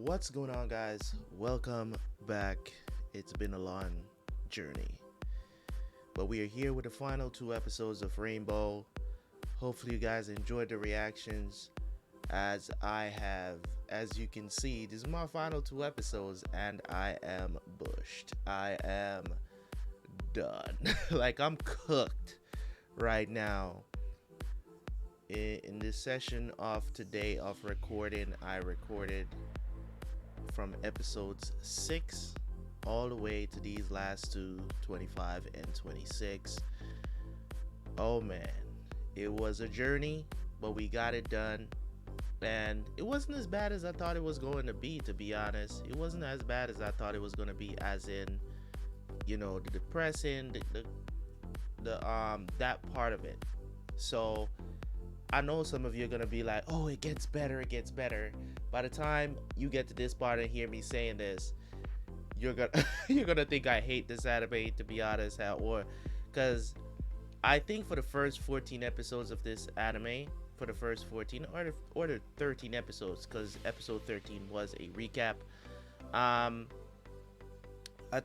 What's going on, guys? Welcome back. It's been a long journey, but we are here with the final two episodes of Rainbow. Hopefully, you guys enjoyed the reactions as I have. As you can see, these are my final two episodes, and I am bushed. I am done. Like, I'm cooked right now. In this session of today of recording, I recorded from episodes 6 all the way to these last two, 25 and 26. Oh man, it was a journey, but we got it done. And it wasn't as bad as I thought it was going to be honest. It wasn't as bad as I thought it was going to be, as in, the depressing, that part of it. So I know some of you are gonna be like, "Oh, it gets better, it gets better." By the time you get to this part and hear me saying this, you're gonna you're gonna think I hate this anime, to be honest, or because I think for the first 14 episodes of this anime, for the first 14 or the 13 episodes, because episode 13 was a recap. I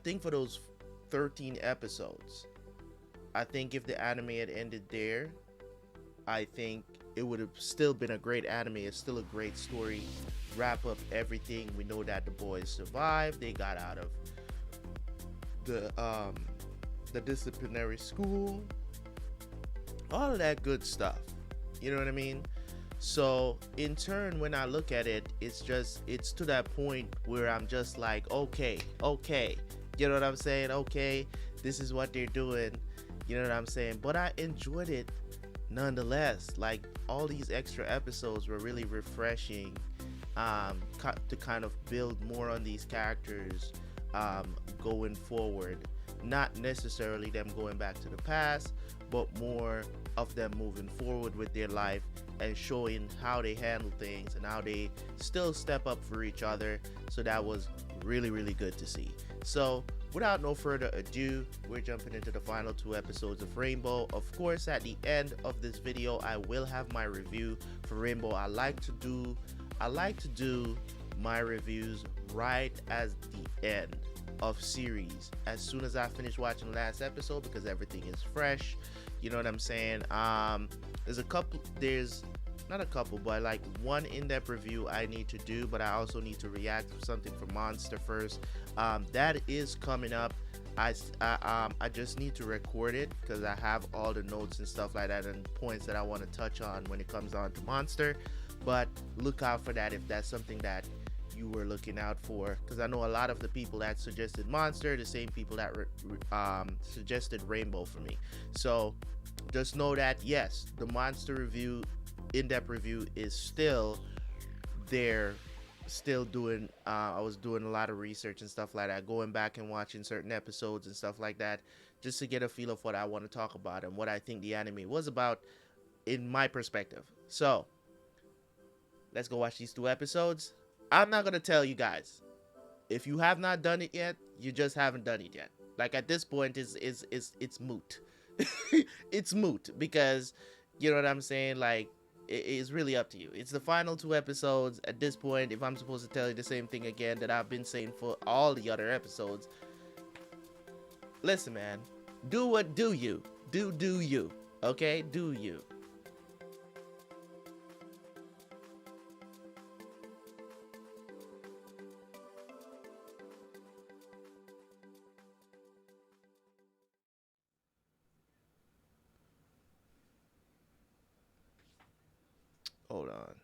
think for those 13 episodes, I think if the anime had ended there, I think it would have still been a great anime. It's still a great story. Wrap up everything. We know that the boys survived. They got out of the disciplinary school. All of that good stuff. You know what I mean? So in turn, when I look at it, it's to that point where I'm just like, okay. You know what I'm saying? Okay, this is what they're doing. You know what I'm saying? But I enjoyed it nonetheless. Like, all these extra episodes were really refreshing, to kind of build more on these characters going forward. Not necessarily them going back to the past, but more of them moving forward with their life and showing how they handle things and how they still step up for each other. So that was really, really good to see. So without no further ado, we're jumping into the final two episodes of Rainbow. Of course, at the end of this video, I will have my review for Rainbow. I like to do my reviews right as the end of series, as soon as I finish watching the last episode, because everything is fresh. You know what I'm saying? There's not a couple, but like one in-depth review I need to do, but I also need to react to something from Monster first. That is coming up. I just need to record it because I have all the notes and stuff like that and points that I want to touch on when it comes on to Monster. But look out for that if that's something that you were looking out for, because I know a lot of the people that suggested Monster, the same people that suggested Rainbow for me. So just know that yes, the Monster review, in-depth review, is still there. Still doing I was doing a lot of research and stuff like that, going back and watching certain episodes and stuff like that, just to get a feel of what I want to talk about and what I think the anime was about in my perspective. So let's go watch these two episodes. I'm not gonna tell you guys. If you have not done it yet, you just haven't done it yet. Like, at this point, it's moot. It's moot, because you know what I'm saying. Like, it's really up to you. It's the final two episodes. At this point, if I'm supposed to tell you the same thing again that I've been saying for all the other episodes, listen, man. Do you. Do you. Okay? Do you. Hold on.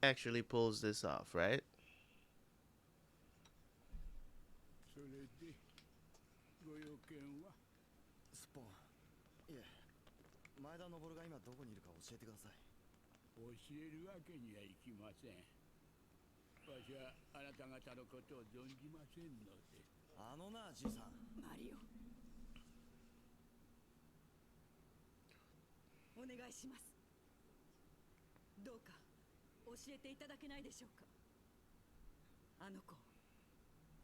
Actually pulls this off, right? それでご用件はスポン。いえ、前田昇が今どこにいるか教えてください。教えるわけにはいきません。わしはあなた方のことを存じませんので。あのな、じいさん。マリオ、お願いします。どうか教えていただけないでしょうか。あの子、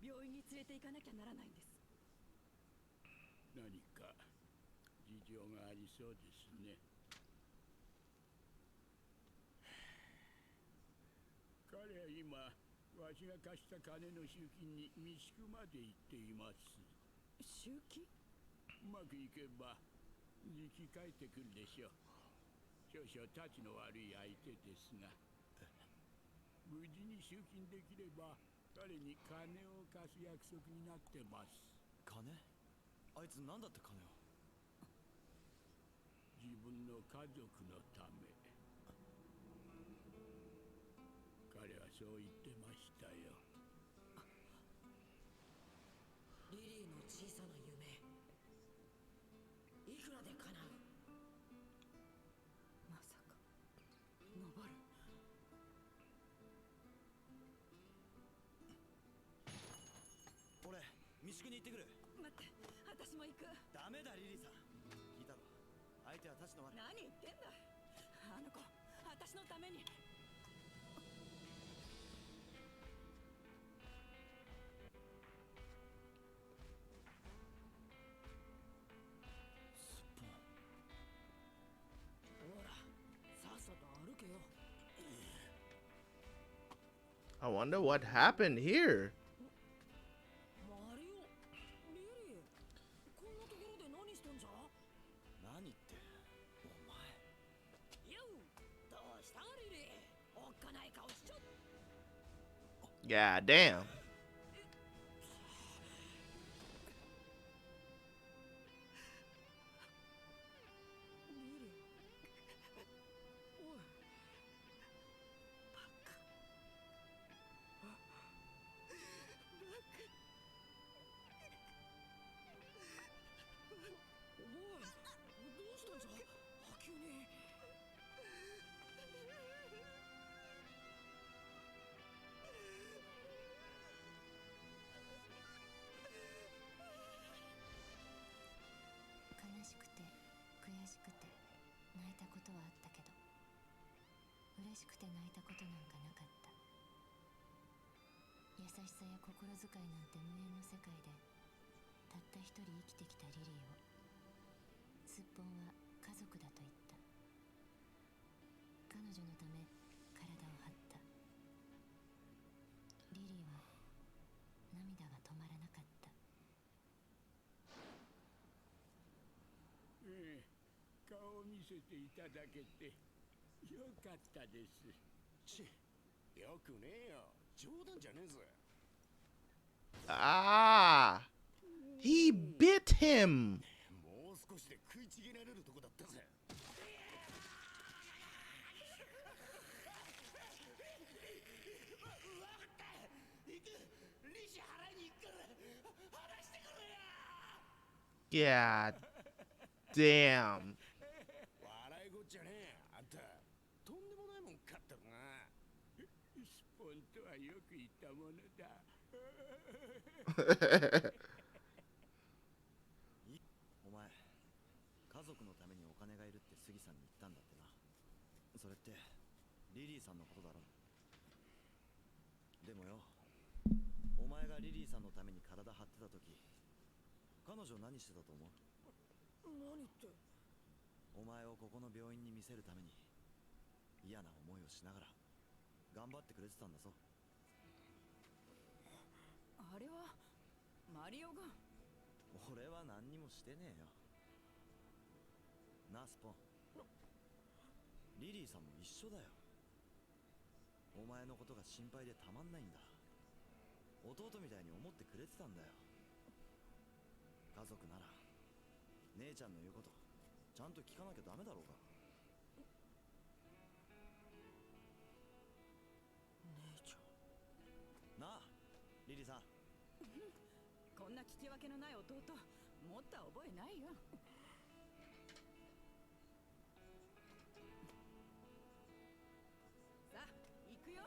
病院に連れて行かなきゃならないんです。何か事情がありそうですね。彼は今、わしが貸した金の集金に三宿まで行っています。集金？うまくいけばじき帰ってくるでしょう。少々たちの悪い相手ですが、無事に集金できれば彼に金を貸す約束になってます。金？あいつ何だって金を？自分の家族のため。彼はそう言ってましたよ。リリーの小さな夢、いくらで叶う？まさか登る？俺、三宿に行ってくる。待って、私も行く。ダメだ、リリーさん。聞いたろ。相手はたちの悪い。何言ってんだ。あの子、私のために。スポン。ほら、さっさと歩けよ。I wonder what happened here. マリオ、リリー、こんなところで何してんじゃ？何って、お前。よう、どうしたリリー？おっかない顔しちゃっ。God damn. リリー、おい、バカ。おい、どうしたんじゃ？急に。悲しくて悔しくて泣いたことはあったけど、嬉しくて泣いたことなんかなかった。優しさや心遣いなんて無縁の世界でたった一人生きてきたリリーを、すっぽんは家族だと言った。彼女のため体を張った。リリーは涙が止まらなかった。ええ、顔を見せていただけてよかったです。よくねえよ。冗談じゃねえぜ。Ah, he bit him. もう少しで食いちぎられるとこだったぜ。God damn. 笑いごっちゃねえ。あんたとんでもないもん買ってるな。スポンとはよく言ったものだ。お前、家族のためにお金がいるって杉さんに言ったんだってな。それってリリーさんのことだろ。でもよ、お前がリリーさんのために体張ってた時、彼女何してたと思う？何って。お前をここの病院に見せるために嫌な思いをしながら頑張ってくれてたんだぞ。あれはマリオが。俺は何にもしてねえよな、スポン。リリーさんも一緒だよ。お前のことが心配でたまんないんだ。弟みたいに思ってくれてたんだよ。家族なら姉ちゃんの言うことちゃんと聞かなきゃダメだろうが。姉ちゃん。なあリリーさん。こんな聞き分けのない弟持った覚えないよ。さあ行くよ。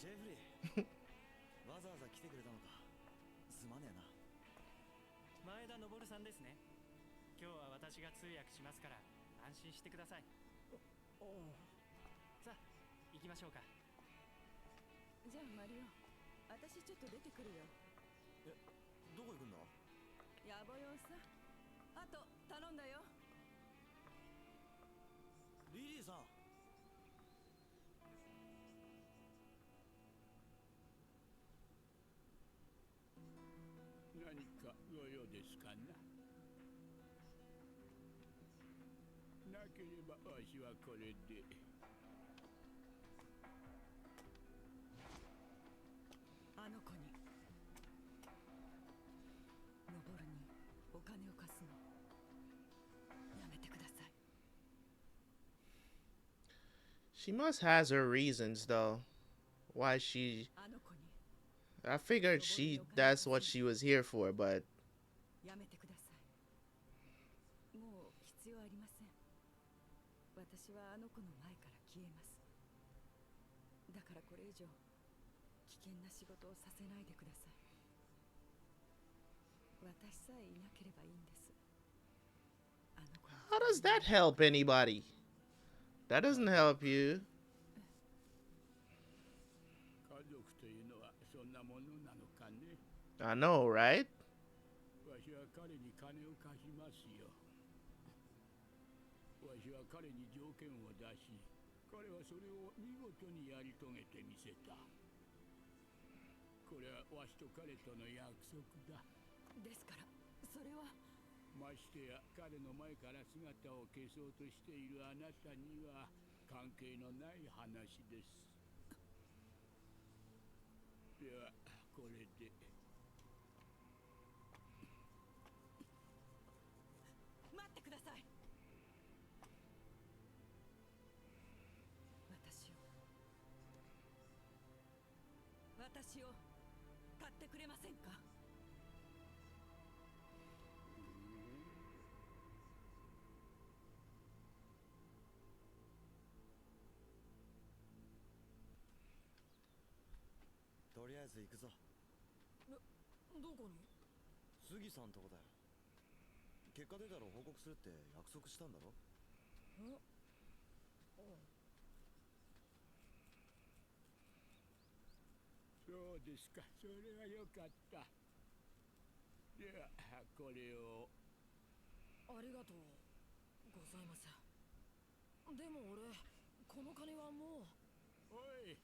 ジェフリーわざわざ来てくれたのか。すまねえな。前田昇さんですね。今日は私が通訳しますから安心してください。さあ行きましょうか。じゃあマリオ、私ちょっと出てくるよ。え、どこ行くんだ。野暮用さ。あと頼んだよ。リリーさん。何かご用ですかな。なければわしはこれで。あの子に登るにお金を貸すのやめてください。 She must has her reasons though. Why she あの子に I figured that's what she was here for, but やめてください。もう必要ありません。私はあの子の前から消えます。だからこれ以上危険な仕事をさせないでください。私さえいなければいいんです。あの子に how does that help anybody? That doesn't help you. 家族というのはそんなものなのかね。 I know, right? わしは彼に金を貸しますよ。わしは彼に条件を出し、彼はそれを見事にやり遂げてみせた。これはわしと彼との約束だ。ですからそれはましてや彼の前から姿を消そうとしているあなたには関係のない話です。ではこれで。待ってください。私を買ってくれませんか。とりあえず行くぞ。どこに。杉さんとこだよ。結果出たら報告するって約束したんだろ。そうですか、それはよかった。ではこれを。ありがとうございます。でも俺この金はもう。おい、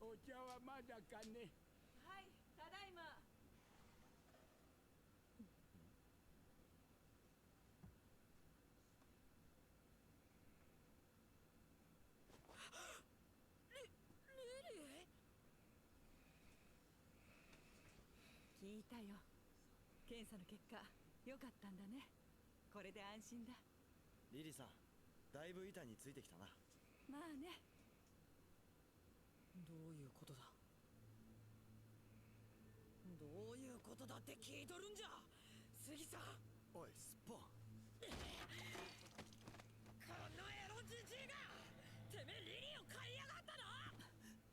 お茶はまだかね。はい、ただいま。聞いたよ。検査の結果良かったんだね。これで安心だ。リリーさん、だいぶ板についてきたな。まあね。どういうことだ。どういうことだって聞いとるんじゃ杉さん。おいスッポン、このエロじじいがてめえリリーを買いやがったの。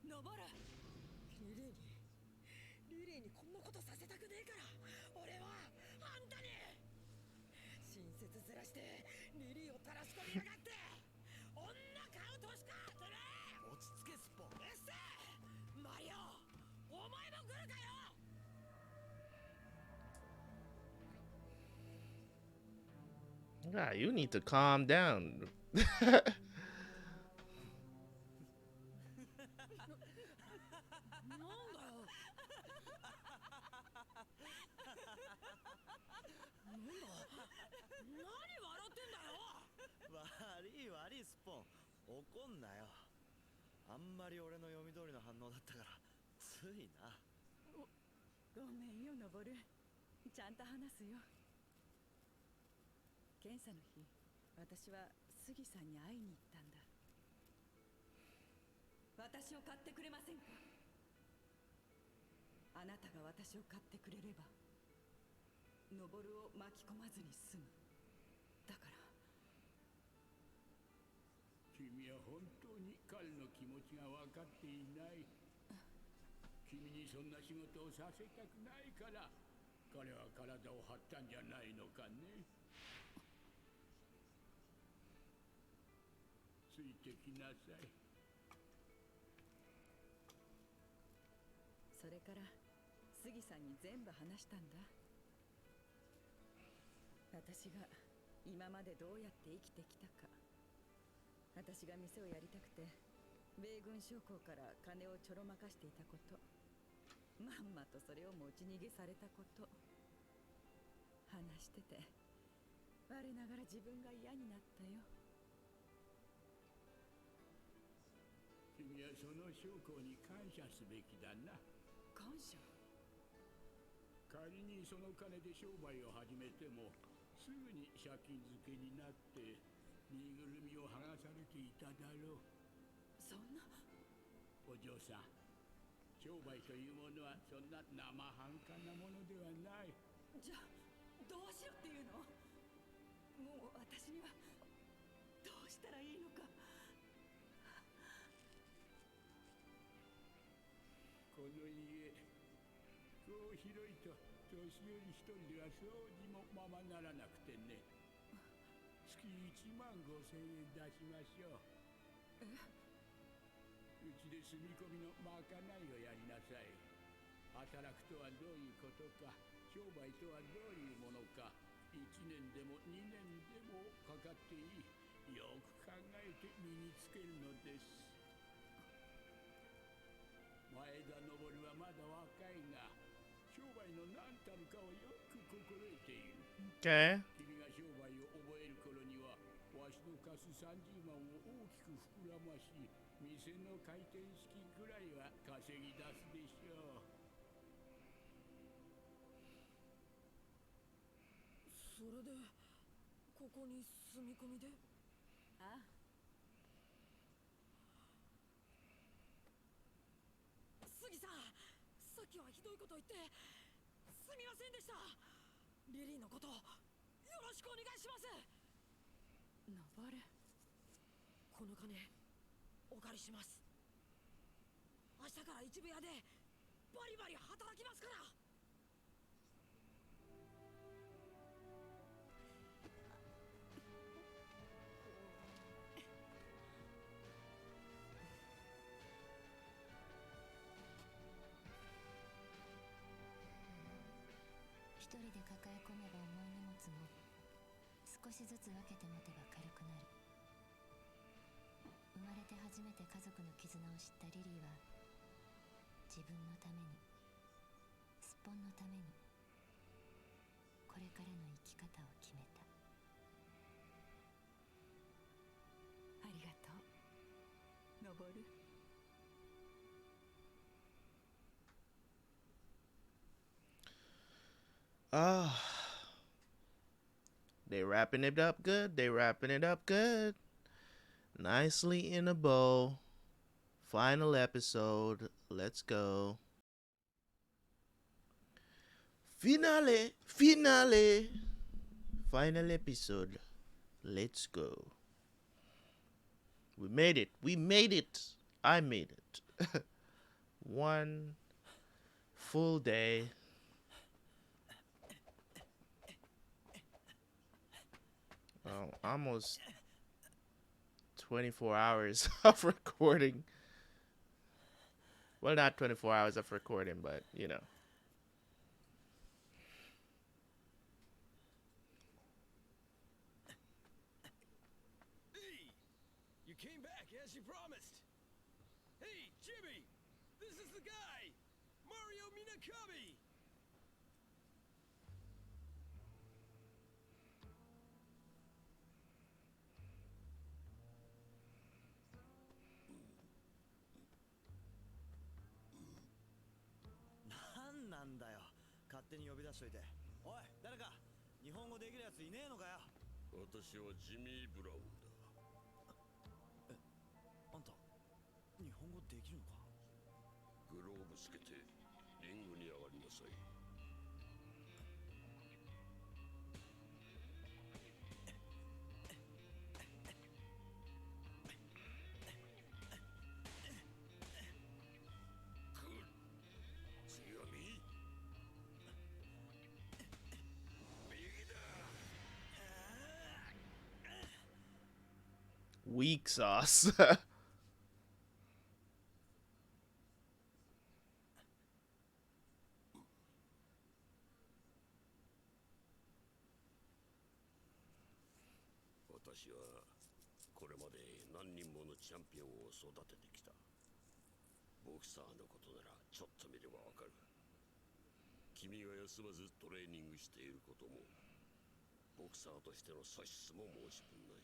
登る。リリーにこんなことさせたくねえから俺はあんたに親切ずらしてリリーを垂らし込みやがって女買う年かてめえ。落ち着けスッポン。うっせえマリオ、お前も来るかよ。Ah, you need to calm down. なんだよ何笑ってんだよ。悪い悪いスッポン、怒んなよ。あんまり俺の読み通りの反応だったからついな。ごめんよノボル、ちゃんと話すよ。検査の日、私は杉さんに会いに行ったんだ。私を買ってくれませんか？あなたが私を買ってくれればノボルを巻き込まずに済む。だから君は本当に彼の気持ちが分かっていない。君にそんな仕事をさせたくないから彼は体を張ったんじゃないのかね。ついてきなさい。それから杉さんに全部話したんだ。私が今までどうやって生きてきたか、私が店をやりたくて米軍将校から金をちょろまかしていたこと、まんまとそれを持ち逃げされたこと、話してて我ながら自分が嫌になったよ。君はその将校に感謝すべきだな。感謝？仮にその金で商売を始めてもすぐに借金漬けになってぬいぐるみを剥がされていただろう。そんな。お嬢さん、商売というものはそんな生半可なものではない。じゃあどうしろっていうの？もう私にはどうしたらいいのか。この家、こう広いと年寄り一人では掃除もままならなくてね。月15,000円出しましょう。うちで住み込みのまかないをやりなさい。働くとはどういうことか、商売とはどういうものか、1年でも2年でもかかっていい。よく考えて身につけるのです。前田昇はまだ若いが、商売の何たるかをよく心得ている。Okay. 君が商売を覚える頃には、わしの貸す30万を大きく膨らまし、店の開店資金くらいは稼ぎ出すでしょう。それでここに住み込みで？ああ。杉さん、さっきはひどいこと言ってすみませんでした。リリーのことよろしくお願いします。ノボル、この金お借りします。明日から一部屋でバリバリ働きますから。一人で抱え込めば重い荷物も少しずつ分けて持てば軽くなる。生まれて初めて家族の絆を知ったリリーは、自分のために、スッポンのために、これからの生き方を決めた。ありがとうノボル。Ah, they wrapping it up good. They wrapping it up good. Nicely in a bow. Final episode. Let's go. Finale. Finale. Final episode. Let's go. We made it. We made it. I made it. One full day. Almost 24 hours of recording. Well, not 24 hours of recording, but you know. Hey, you came back as you promised. Hey, Jimmy, this is the guy, Mario Minakami. なんだよ、勝手に呼び出しといて。おい、誰か日本語できるやついねえのかよ。私はジミー・ブラウンだ。あんた日本語できるのか。グローブつけてリングに上がりなさい。次は右。右だ。Weak sauce. 私はこれまで何人ものチャンピオンを育ててきた。ボクサーのことならちょっと見ればわかる。君が休まずトレーニングしていることもボクサーとしての素質も申し分ない。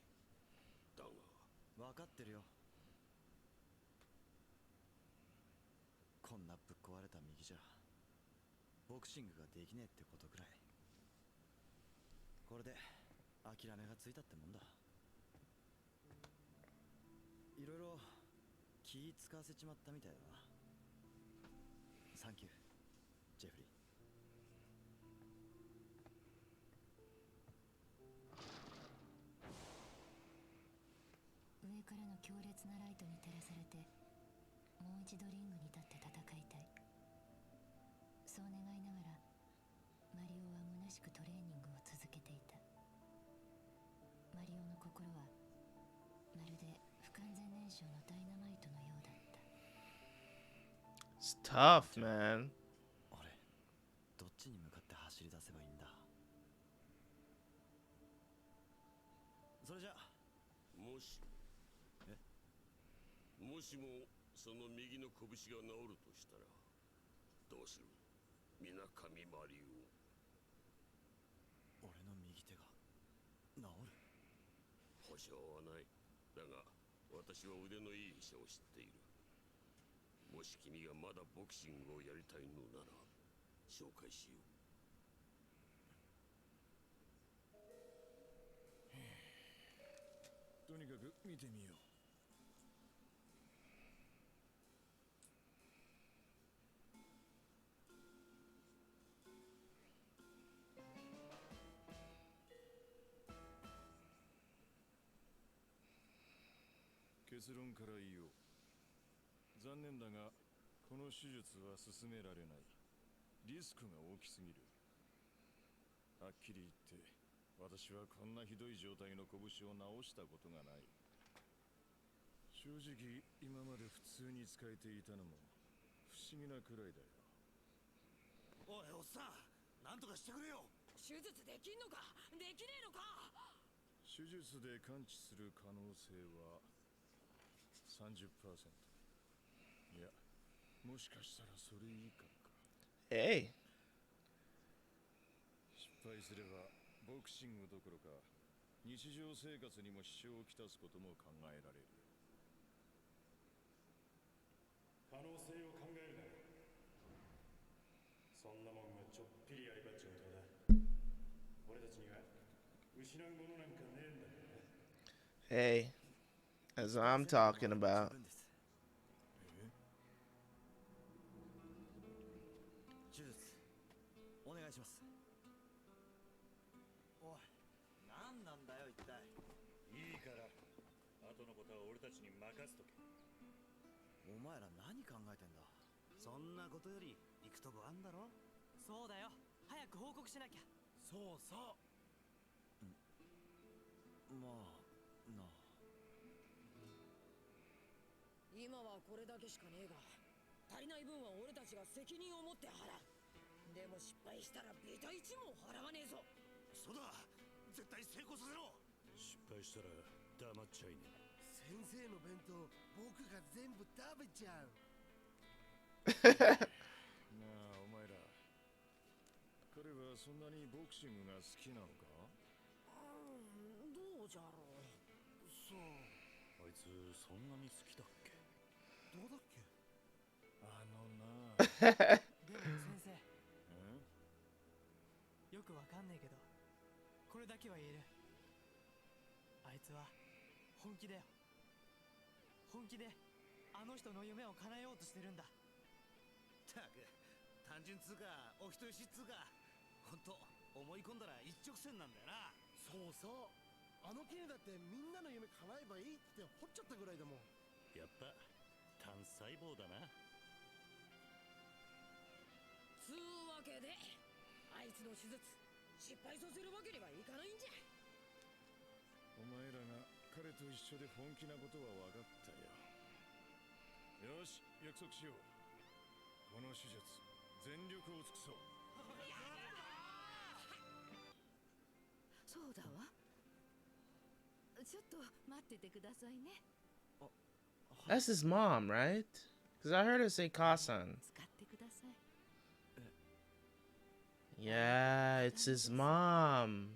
だが分かってるよ。こんなぶっ壊れた右じゃボクシングができねえってことくらい。これで諦めがついたってもんだ。いろいろ気使わせちまったみたいだな。サンキュージェフリー。上からの強烈なライトに照らされて、もう一度リングに立って戦いたい。そう願いながらマリオは虚しくトレーニングを続けていた。マリオの心はまるで不完全燃焼のダイナマイトのようだった。 It's tough, man. 俺どっちに向かって走り出せばいいんだ。それじゃもしもその右の拳が治るとしたらどうする？水上マリオ。俺の右手が治る？保証はない。だが私は腕のいい医者を知っている。もし君がまだボクシングをやりたいのなら紹介しよう。とにかく見てみよう。結論から言おう。残念だがこの手術は進められない。リスクが大きすぎる。はっきり言って私はこんなひどい状態の拳を治したことがない。正直今まで普通に使えていたのも不思議なくらいだよ。おいおっさん、なんとかしてくれよ。手術できんのかできねえのか。手術で完治する可能性は 30%。 いや、もしかしたらそれ以下か。Hey. 失敗すればボクシングどころか日常生活にも支障をきたすことも考えられる。可能性を考えるなよ。そんなもんがちょっぴりやりばっちゃうとだ。俺たちには失うものなんかねえんだよな。 Hey. That's what I'm talking about. 手術お願いします。おい、何なんだよ一体。いいから後のことは俺たちに任せとけ。お前ら何考えてんだ。そんなことより行くとこあんだろ。そうだよ、早く報告しなきゃ。そうそう。まあなあ。今はこれだけしかねえが、足りない分は俺たちが責任を持って払う。でも失敗したらビタ1も払わねえぞ。そうだ、絶対成功させろ。失敗したら黙っちゃいね先生の弁当僕が全部食べちゃう。なあお前ら、彼はそんなにボクシングが好きなのか。どうじゃろう。そう。あいつそんなに好きだっけ。どうだっけ。あのなあでも先生、よくわかんねえけど、これだけは言える。あいつは本気だよ。本気であの人の夢を叶えようとしてるんだ。たく単純つうかお人よしつうか、ほんと思い込んだら一直線なんだよな。そうそう、あの絹だってみんなの夢叶えばいいって掘っちゃったぐらいだもん。やっぱ単細胞だな。つうわけであいつの手術失敗させるわけにはいかないんじゃ。お前らが彼と一緒で本気なことは分かったよ。よし、約束しよう。この手術全力を尽くそう。そうだわ。ちょっと待っててくださいね。 That's his mom, right? Because I heard her say Kasan. 使ってください。 Yeah, it's his mom.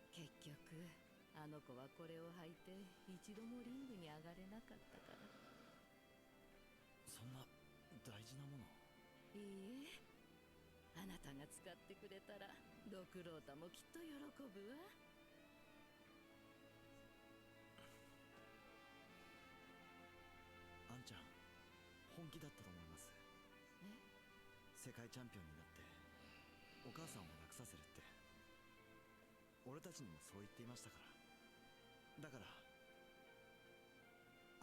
結局あの子はこれを履いて一度もリングに上がれなかったから。そんな大事なもの。いいえ、あなたが使ってくれたらドクロータもきっと喜ぶわ。あんちゃん本気だったと思います。世界チャンピオンになってお母さんを楽させるって、俺たちにもそう言っていましたから。だから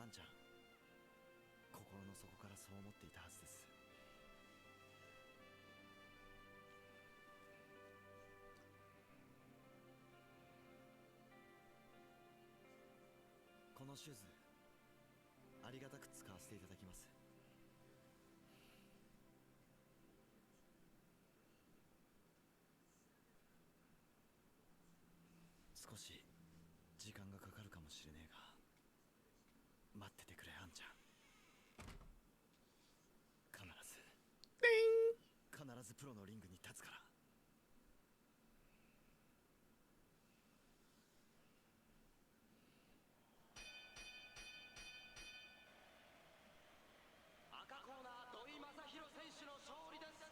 あんちゃん心の底からそう思っていたはずです。このシューズありがたく使わせていただきます。少し時間がかかるかもしれねえが待っててくれ、あんちゃん。必ずプロのリングに立つから。赤コーナー土井正弘選手の勝利です。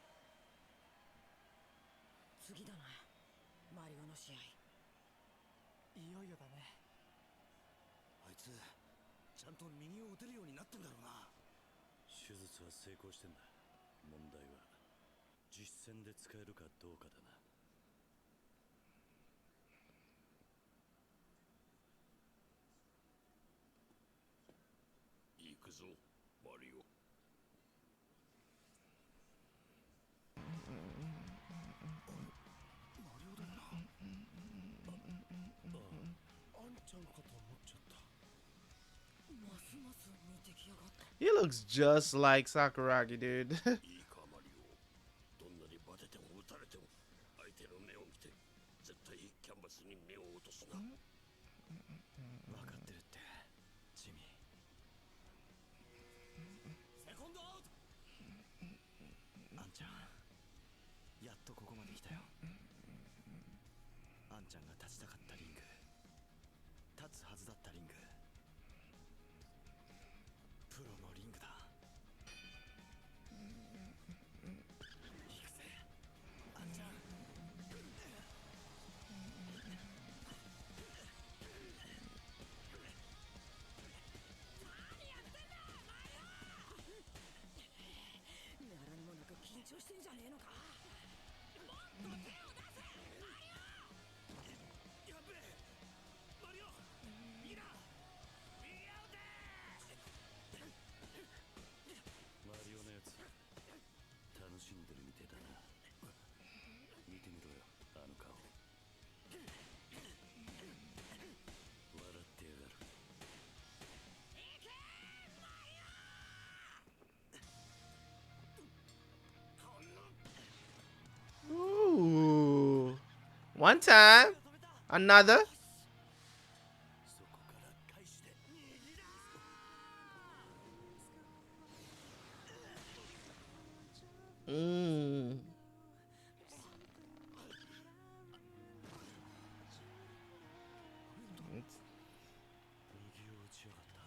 次だな、マリオの試合。いよいよだね。あいつちゃんと右を打てるようになってんだろうな。手術は成功してんだ。問題は実戦で使えるかどうかだな。行くぞマリオ。マリオだよな。あんちゃんかと思っちゃった。ますます似てきやがった。 He looks just like Sakuragi, dude. いいかマリオ、どんなにバテても打たれても相手の目を見て絶対キャンバスに目を落とすな。分かってるってジミー。セコンドアウト。あんちゃんやっとここまで来たよ。あんちゃんが立ちたかったリング、立つはずだったリング、プロのリングだ。行くぜあんちゃん。ならにもなく緊張してんじゃねえのか。もっと手を出せマリオ。やっべえマリオ、いいな。見合うてマリオのやつ楽しんでるみてえだな。見てみろよあの顔。笑ってやがる。 Ooh. One time. Another. そこから返して。 Mm. It's- 右を打ちやがった。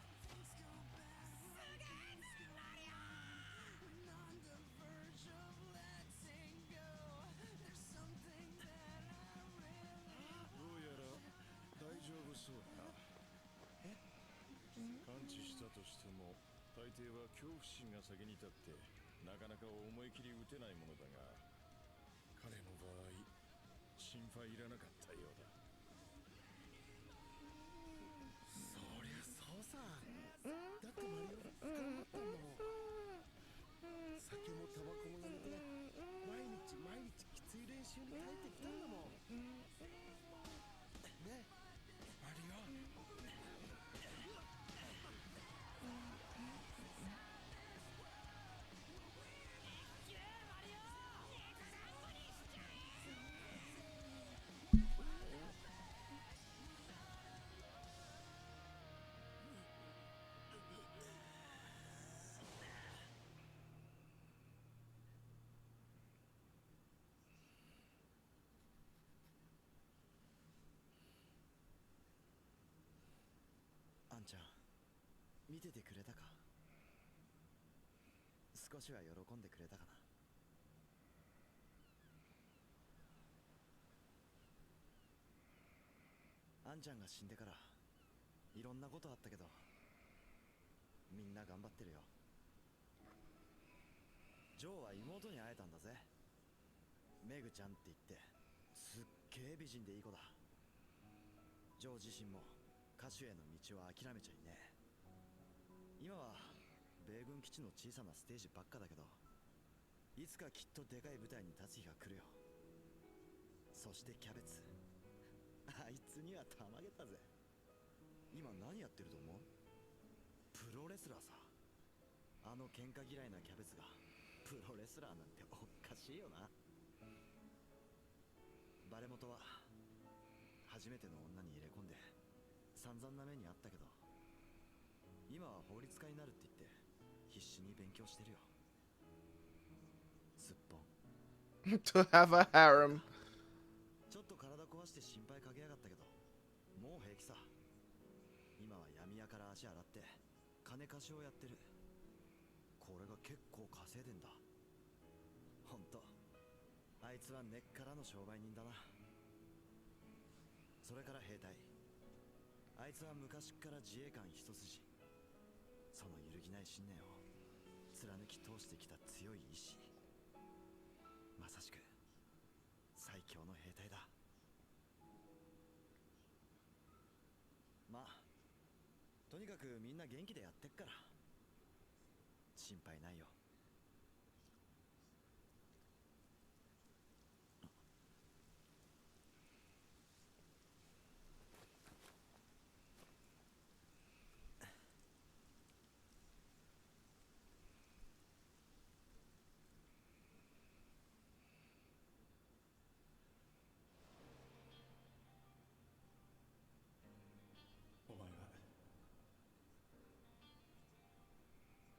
ンチしたとしても大抵は恐怖心が先に立ってなかなか思い切り打てないものだが、彼の場合心配いらなかったようだ。そりゃそうさ。だってマリオ捕まったんだもん。酒もタバコもやめて毎日毎日きつい練習に耐えてきたんだもんね。マリオ、あんちゃん、見ててくれたか？少しは喜んでくれたかな？あんちゃんが死んでからいろんなことあったけど、みんな頑張ってるよ。ジョーは妹に会えたんだぜ。メグちゃんって言ってすっげえ美人でいい子だ。ジョー自身も歌手への道を諦めちゃいねえ。今は米軍基地の小さなステージばっかだけど、いつかきっとでかい舞台に立つ日が来るよ。そしてキャベツ、あいつにはたまげたぜ。今何やってると思う？プロレスラーさ。あの喧嘩嫌いなキャベツがプロレスラーなんておかしいよな。バレモトは初めての女に入れ込んで散々な目にあったけど、今は法律家になるって言って必死に勉強してるよ。すっぽんTo have a harem. ちょっと体壊して心配かけやがったけど、もう平気さ。今は闇屋から足洗って金貸しをやってる。これが結構稼いでんだ。ほんとあいつは根っからの商売人だな。それから兵隊。あいつは昔から自衛官一筋。その揺るぎない信念を貫き通してきた強い意志。まさしく最強の兵隊だ。まあとにかくみんな元気でやってっから心配ないよ。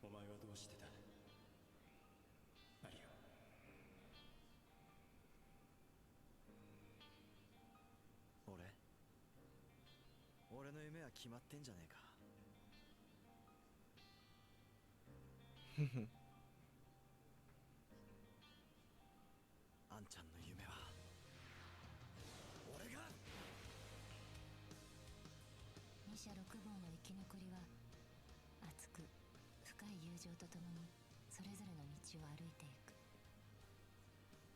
お前はどうしてた？マリオ。俺の夢は決まってんじゃねえか。あんちゃんの夢は俺が。二者六坊の生き残りは熱く深い友情とともにそれぞれの道を歩いていく。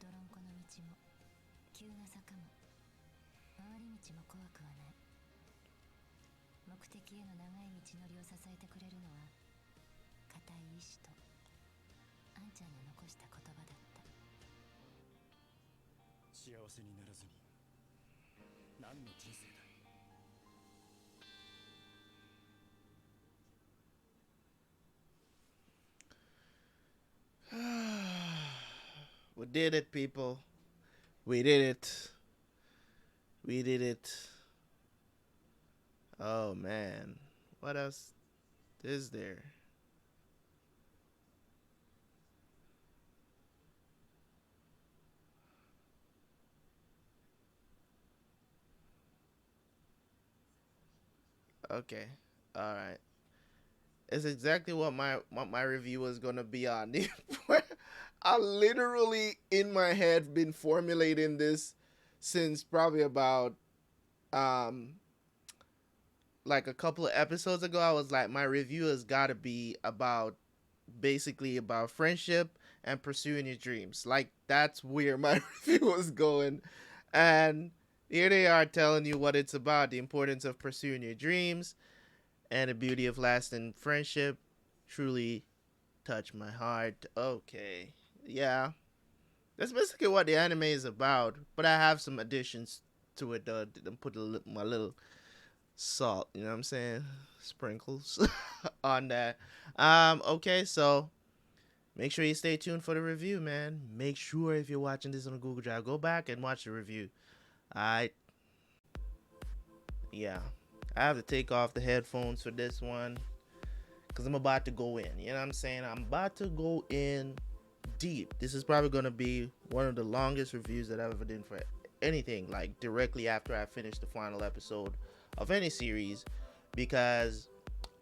泥んこの道も急な坂も回り道も怖くはない。目的への長い道のりを支えてくれるのは固い意志とあんちゃんの残した言葉だった。幸せにならずに何の人生だ。We did it, people. We did it. We did it. Oh man. What else is there? Okay. All right. It's exactly what my review was gonna be on. I literally in my head been formulating this since probably about um like a couple of episodes ago, I was like, my review has got to be about basically about friendship and pursuing your dreams. Like that's where my review was going, and here they are telling you what it's about: the importance of pursuing your dreams and the beauty of lasting friendship. Truly touched my heart. Okay, yeah, that's basically what the anime is about. But I have some additions to it though. And put my little salt. You know what I'm saying? Sprinkles on that. Okay, so make sure you stay tuned for the review, man. Make sure if you're watching this on a Google Drive, go back and watch the review. Alright. Yeah. I have to take off the headphones for this one because I'm about to go in. You know what I'm saying? I'm about to go in deep. This is probably going to be one of the longest reviews that I've ever done for anything, like directly after I finish the final episode of any series, because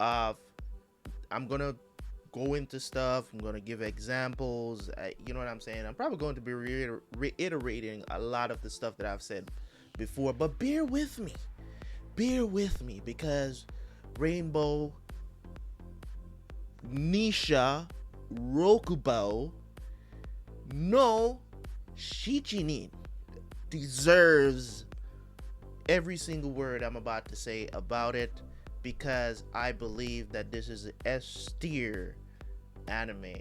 of I'm going to go into stuff. I'm going to give examples. You know what I'm saying? I'm probably going to be reiterating a lot of the stuff that I've said before, but bear with me. Bear with me because Rainbow Nisha Rokubou no Shichinin deserves every single word I'm about to say about it, because I believe that this is an S tier anime.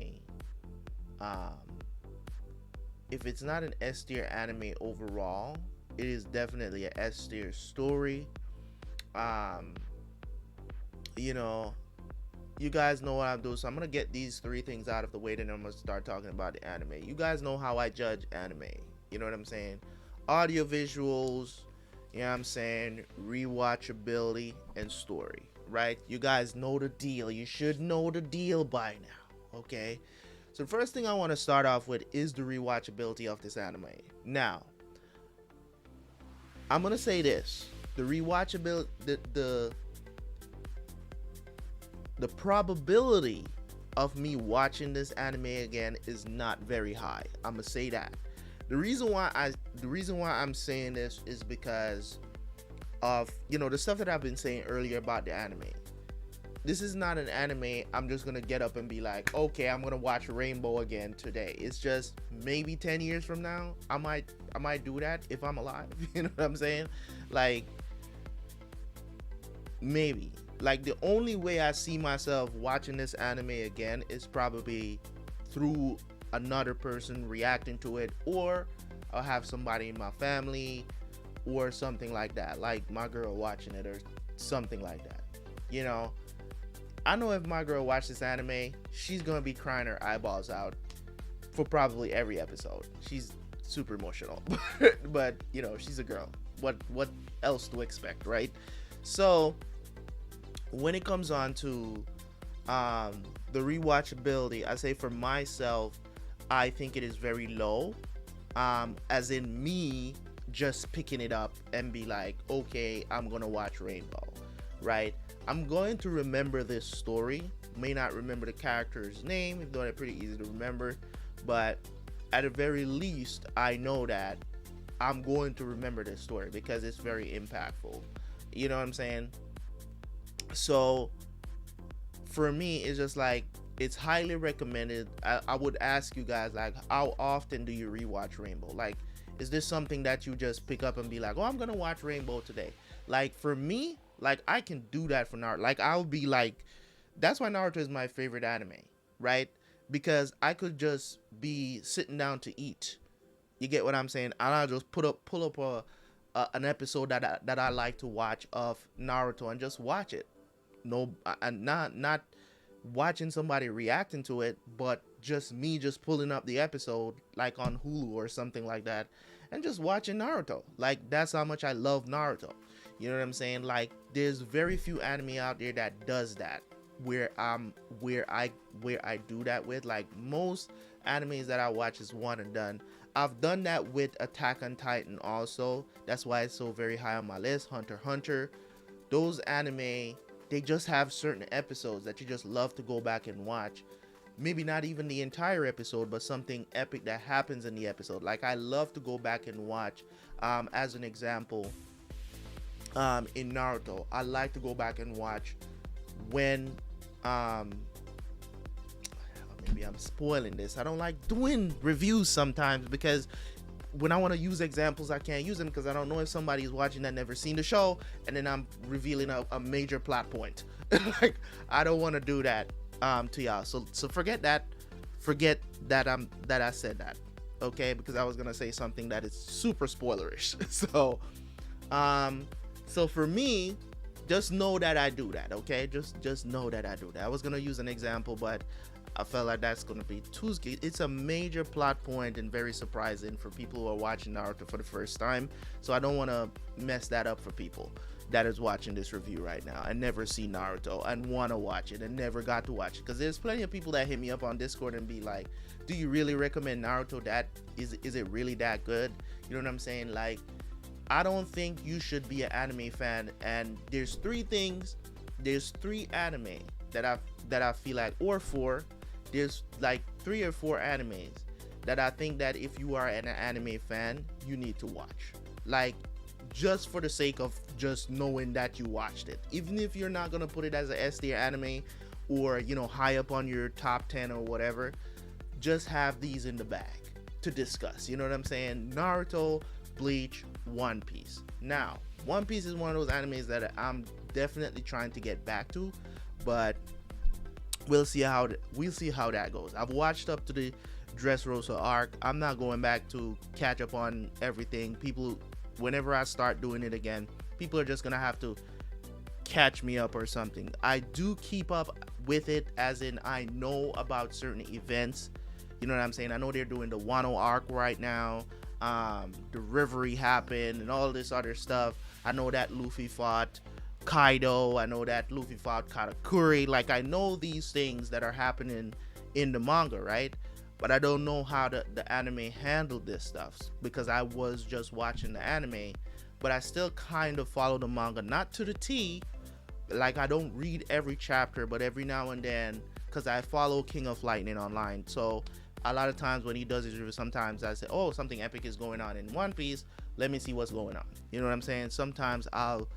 Um, if it's not an S tier anime overall, it is definitely an S tier story. Um, you know, you guys know what I'm doing, so I'm gonna get these three things out of the way, then I'm gonna start talking about the anime. You guys know how I judge anime. You know what I'm saying? Audio visuals, you know what I'm saying? Rewatchability and story, right? You guys know the deal. You should know the deal by now, okay? So the first thing I want to start off with is the rewatchability of this anime. Now, I'm gonna say this: the rewatchability, the probability of me watching this anime again is not very high. I'm gonna say that. The reason why I'm saying this is because of, you know, the stuff that I've been saying earlier about the anime. This is not an anime I'm just gonna get up and be like, okay, I'm gonna watch Rainbow again today. It's just maybe 10 years from now I might do that if I'm alive. You know what I'm saying? Like, maybe. Like, the only way I see myself watching this anime again is probably through another person reacting to it, or I'll have somebody in my family or something like that, like my girl watching it or something like that. You know, I know if my girl watched this anime, she's gonna be crying her eyeballs out for probably every episode. She's super emotional. But you know, she's a girl. What else to expect, right? So when it comes on to the rewatchability, I say for myself, I think it is very low. As in me just picking it up and be like, okay, I'm gonna watch Rainbow, right? I'm going to remember this story. May not remember the character's name, even though they're pretty easy to remember, but at the very least, I know that I'm going to remember this story because it's very impactful. You know what I'm saying? So for me, it's just like, it's highly recommended. I would ask you guys, like, how often do you rewatch Rainbow? Like, is this something that you just pick up and be like, oh, I'm gonna watch Rainbow today? Like, for me, like, I can do that for Naruto. Like, I'll be like, that's why Naruto is my favorite anime, right? Because I could just be sitting down to eat. You get what I'm saying? And I'll just pull up an episode that I like to watch of Naruto and just watch it. No, and not watching somebody reacting to it, but just me just pulling up the episode like on Hulu or something like that and just watching Naruto. Like, that's how much I love Naruto. You know what I'm saying? Like, there's very few anime out there that does that, where I do that with. Like, most animes that I watch is one and done. I've done that with Attack on Titan also. That's why it's so very high on my list. Hunter x Hunter. Those anime, they just have certain episodes that you just love to go back and watch. Maybe not even the entire episode, but something epic that happens in the episode. Like, I love to go back and watch, as an example, in Naruto. I like to go back and watch when um maybe I'm spoiling this. I don't like doing reviews sometimes because when I want to use examples, I can't use them because I don't know if somebody is watching that never seen the show, and then I'm revealing a major plot point. Like, I don't want to do that to y'all. So forget that. Forget that I said that. Okay, because I was gonna say something that is super spoilerish. Um, so for me, just know that I do that. Okay, just know that I do that. I was gonna use an example, but I felt like that's gonna be too. It's a major plot point and very surprising for people who are watching Naruto for the first time. So I don't want to mess that up for people that is watching this review right now and never seen Naruto and want to watch it and never got to watch it. Because there's plenty of people that hit me up on Discord and be like, "Do you really recommend Naruto? That is it really that good?" You know what I'm saying? Like, I don't think you should be an anime fan. And there's three anime that I feel like, or four. There's like 3 or 4 animes that I think that if you are an anime fan, you need to watch. Like, just for the sake of just knowing that you watched it. Even if you're not gonna put it as a S tier anime or, you know, high up on your top 10 or whatever, just have these in the bag to discuss. You know what I'm saying? Naruto, Bleach, One Piece. Now, One Piece is one of those animes that I'm definitely trying to get back to, but we'll see how that goes. I've watched up to the Dressrosa arc. I'm not going back to catch up on everything. People, whenever I start doing it again, people are just gonna have to catch me up or something. I do keep up with it, as in I know about certain events. You know what I'm saying? I know they're doing the Wano arc right now. The Reverie happened and all this other stuff. I know that Luffy fought Kaido. I know that Luffy fought Katakuri. Like, I know these things that are happening in the manga, right? But I don't know how the anime handled this stuff because I was just watching the anime. But I still kind of follow the manga, not to the T. Like, I don't read every chapter, but every now and then, because I follow King of Lightning online. So a lot of times when he does his review, sometimes I say, oh, something epic is going on in One Piece. Let me see what's going on. You know what I'm saying? Sometimes I'll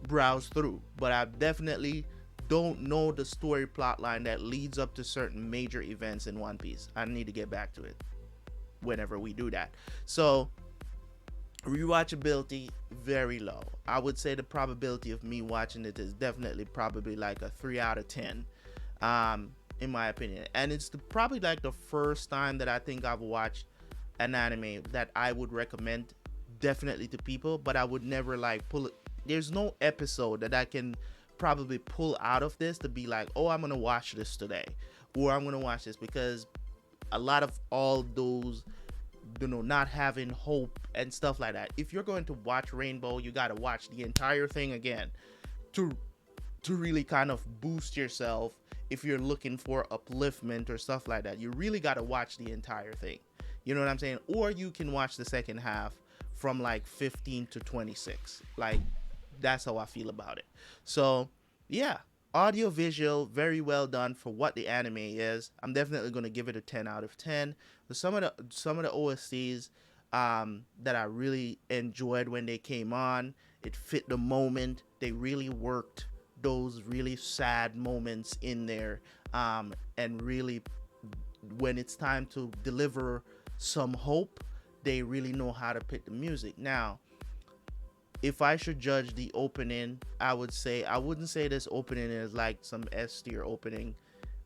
browse through, but I definitely don't know the story plot line that leads up to certain major events in One Piece. I need to get back to it whenever we do that. So rewatchability, very low. I would say the probability of me watching it is definitely probably like a 3 out of 10, in my opinion. And it's probably like the first time that I think I've watched an anime that I would recommend definitely to people, but I would never like pull it. There's no episode that I can probably pull out of this to be like, oh, I'm gonna watch this today, or I'm gonna watch this, because a lot of all those, you know, not having hope and stuff like that. If you're going to watch Rainbow, you gotta watch the entire thing again to really kind of boost yourself. If you're looking for upliftment or stuff like that, you really gotta watch the entire thing. You know what I'm saying? Or you can watch the second half from like 15 to 26. Like, that's how I feel about it. So yeah, audio visual, very well done for what the anime is. I'm definitely going to give it a 10 out of 10. But some of the OSTs that I really enjoyed when they came on, it fit the moment. They really worked those really sad moments in there, and really, when it's time to deliver some hope, they really know how to pick the music. Now, if I should judge the opening, I wouldn't say this opening is like some S tier opening,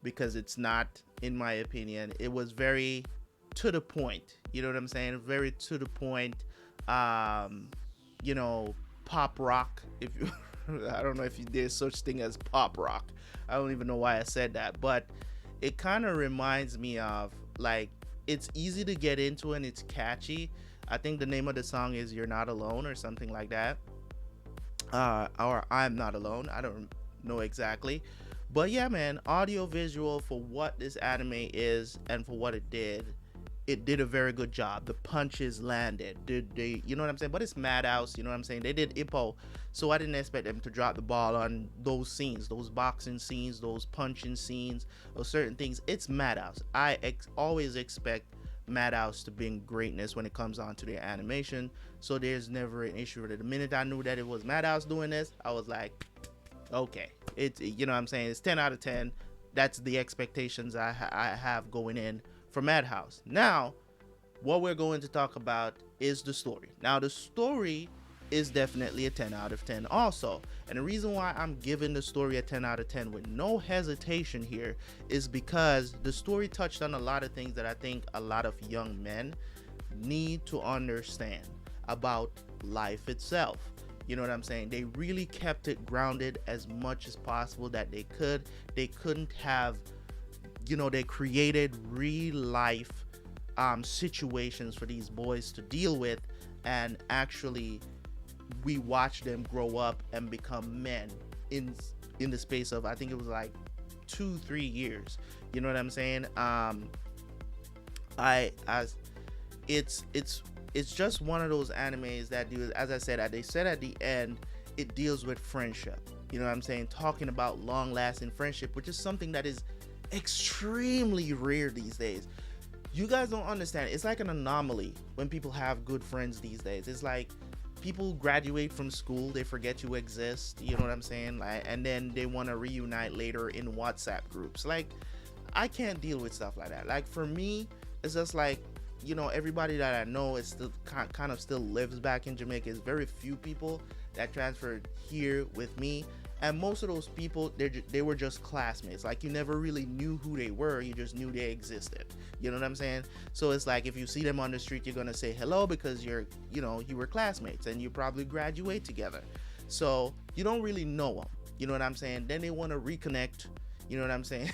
because it's not, in my opinion. It was very to the point. You know what I'm saying? Very to the point. You know, pop rock. If you, I don't know if there's such thing as pop rock. I don't even know why I said that, but it kind of reminds me of, like, it's easy to get into and it's catchy. I think the name of the song is "You're Not Alone" or something like that, or "I'm Not Alone." I don't know exactly, but yeah, man, audio visual for what this anime is and for what it did a very good job. The punches landed. They, you know what I'm saying? But it's Madhouse, you know what I'm saying? They did Ippo, so I didn't expect them to drop the ball on those scenes, those boxing scenes, those punching scenes, or certain things. It's Madhouse. I always expect Madhouse to being greatness when it comes on to their animation. So there's never an issue with it. The minute I knew that it was Madhouse doing this, I was like, okay, it's, you know what I'm saying, it's 10 out of 10. That's the expectations I have going in for Madhouse. Now, what we're going to talk about is the story. Now, the story is definitely a 10 out of 10 also. And the reason why I'm giving the story a 10 out of 10 with no hesitation here is because the story touched on a lot of things that I think a lot of young men need to understand about life itself. You know what I'm saying? They really kept it grounded as much as possible that they could. They couldn't have, you know, they created real life situations for these boys to deal with, and actually we watched them grow up and become men in the space of, I think it was like 2-3 years. You know what I'm saying? It's just one of those animes that do, as I said, they said at the end, it deals with friendship. You know what I'm saying? Talking about long lasting friendship, which is something that is extremely rare these days. You guys don't understand. It's like an anomaly when people have good friends these days. It's like people graduate from school, they forget you exist, you know what I'm saying? Like, and then they want to reunite later in WhatsApp groups. Like, I can't deal with stuff like that. Like, for me, it's just like, you know, everybody that I know is still kind of still lives back in Jamaica. It's very few people that transferred here with me, and most of those people, they were just classmates. Like, you never really knew who they were, you just knew they existed. You know what I'm saying? So it's like, if you see them on the street, you're gonna say hello because you were classmates and you probably graduate together. So you don't really know them. You know what I'm saying? Then they want to reconnect. You know what I'm saying?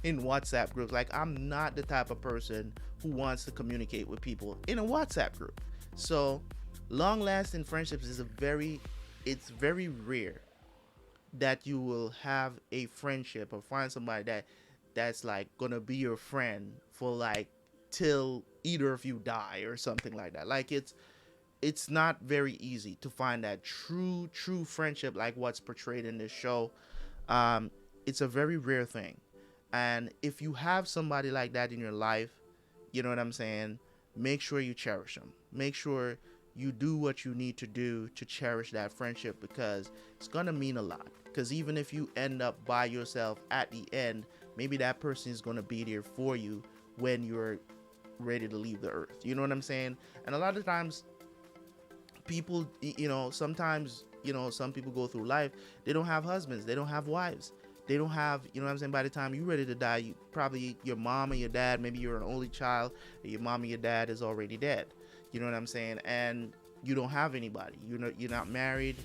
In WhatsApp groups. Like, I'm not the type of person who wants to communicate with people in a WhatsApp group. So long-lasting friendships is it's very rare that you will have a friendship or find somebody that's like gonna be your friend for like till either of you die or something like that. Like, it's not very easy to find that true friendship like what's portrayed in this show. It's a very rare thing, and if you have somebody like that in your life, you know what I'm saying, make sure you cherish them. Make sure you do what you need to do to cherish that friendship, because it's gonna mean a lot. Because even if you end up by yourself at the end, maybe that person is gonna be there for you when you're ready to leave the earth. You know what I'm saying? And a lot of times people, sometimes, some people go through life, they don't have husbands, they don't have wives, they don't have, you know what I'm saying, by the time you're ready to die, you probably, your mom and your dad, maybe you're an only child, your mom and your dad is already dead. You know what I'm saying? And you don't have anybody, you're not married,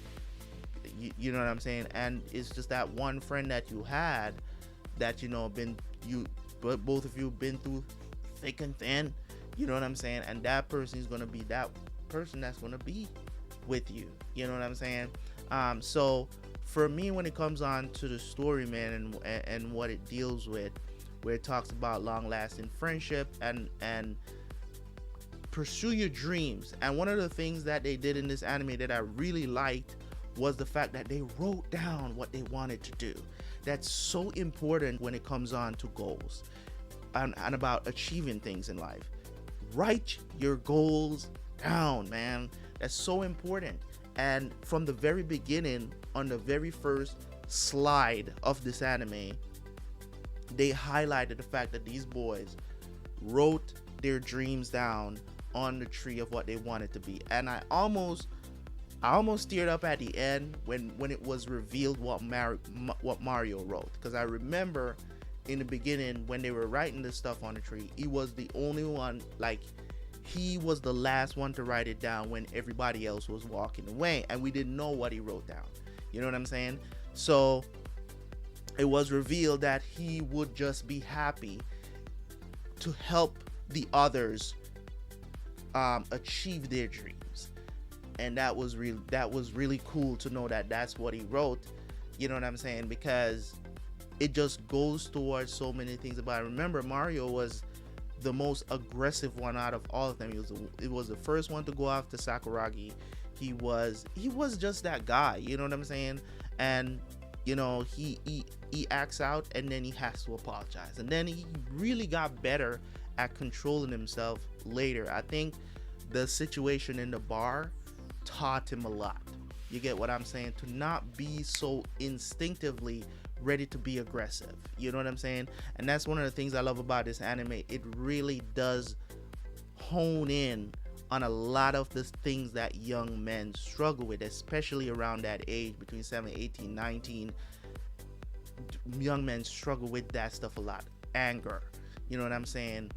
you know what I'm saying? And it's just that one friend that you had that, but both of you been through thick and thin, you know what I'm saying? And that person is going to be that person that's going to be with you, you know what I'm saying? So for me, when it comes on to the story, man, and what it deals with, where it talks about long-lasting friendship and pursue your dreams. And one of the things that they did in this anime that I really liked was the fact that they wrote down what they wanted to do. That's so important when it comes on to goals and about achieving things in life. Write your goals down, man. That's so important. And from the very beginning, on the very first slide of this anime, they highlighted the fact that these boys wrote their dreams down on the tree of what they wanted to be. And I almost teared up at the end when it was revealed what Mario wrote, because I remember in the beginning when they were writing this stuff on the tree, he was the only one, like he was the last one to write it down when everybody else was walking away, and we didn't know what he wrote down. You know what I'm saying? So it was revealed that he would just be happy to help the others achieve their dreams. And that was really cool to know that that's what he wrote. You know what I'm saying? Because it just goes towards so many things about it. Remember, Mario was the most aggressive one out of all of them. It was the first one to go after Sakuragi. He was just that guy, you know what I'm saying? And he acts out, and then he has to apologize, and then he really got better at controlling himself later. I think the situation in the bar taught him a lot. You get what I'm saying? To not be so instinctively ready to be aggressive. You know what I'm saying? And that's one of the things I love about this anime. It really does hone in on a lot of the things that young men struggle with, especially around that age between 7, 18, 19. Young men struggle with that stuff a lot. Anger, you know what I'm saying?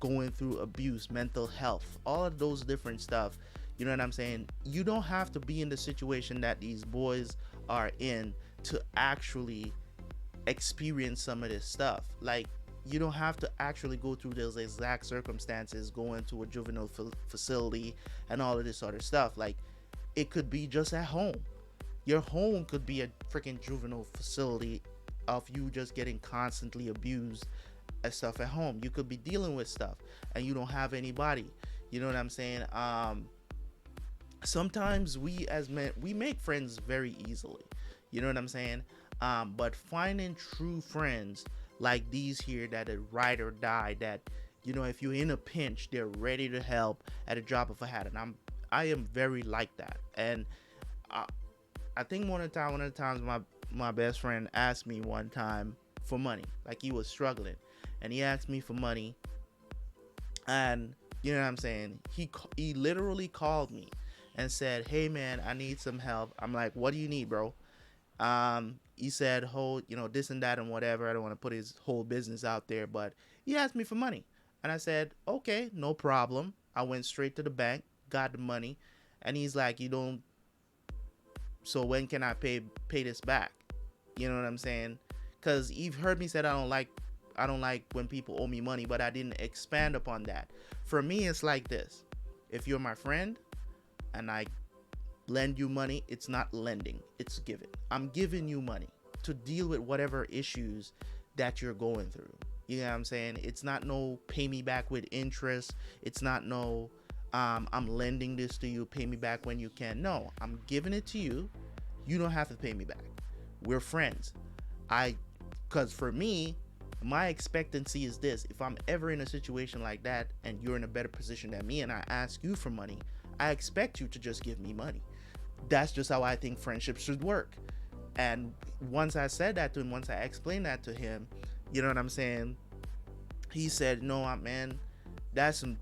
Going through abuse, mental health, all of those different stuff. You know what I'm saying? You don't have to be in the situation that these boys are in to actually experience some of this stuff. Like, you don't have to actually go through those exact circumstances, going to a juvenile facility and all of this other stuff. Like, it could be just at home. Your home could be a freaking juvenile facility of you just getting constantly abused and stuff at home. You could be dealing with stuff and you don't have anybody. You know what I'm saying? Sometimes we as men, we make friends very easily. You know what I'm saying? But finding true friends like these here that are ride or die, that, you know, if you're in a pinch, they're ready to help at a drop of a hat. And I am very like that. And I think one of the times my best friend asked me one time for money. Like, he was struggling and he asked me for money, and you know what I'm saying, he literally called me and said, "Hey man, I need some help." I'm like, "What do you need, bro?" He said, "Hold, you know, this and that and whatever." I don't want to put his whole business out there, but he asked me for money. And I said, "Okay, no problem." I went straight to the bank, got the money, and he's like, "You don't, so when can I pay this back?" You know what I'm saying? Because you've heard me say I don't like when people owe me money, but I didn't expand upon that. For me, it's like this: if you're my friend and I lend you money, it's not lending, it's giving. I'm giving you money to deal with whatever issues that you're going through. You know what I'm saying? It's not no pay me back with interest. It's not no I'm lending this to you, pay me back when you can. No, I'm giving it to you. You don't have to pay me back. We're friends. Because for me, my expectancy is this: if I'm ever in a situation like that and you're in a better position than me and I ask you for money, I expect you to just give me money. That's just how I think friendships should work. And once I said that to him, once I explained that to him, you know what I'm saying, he said, "No, man, that's some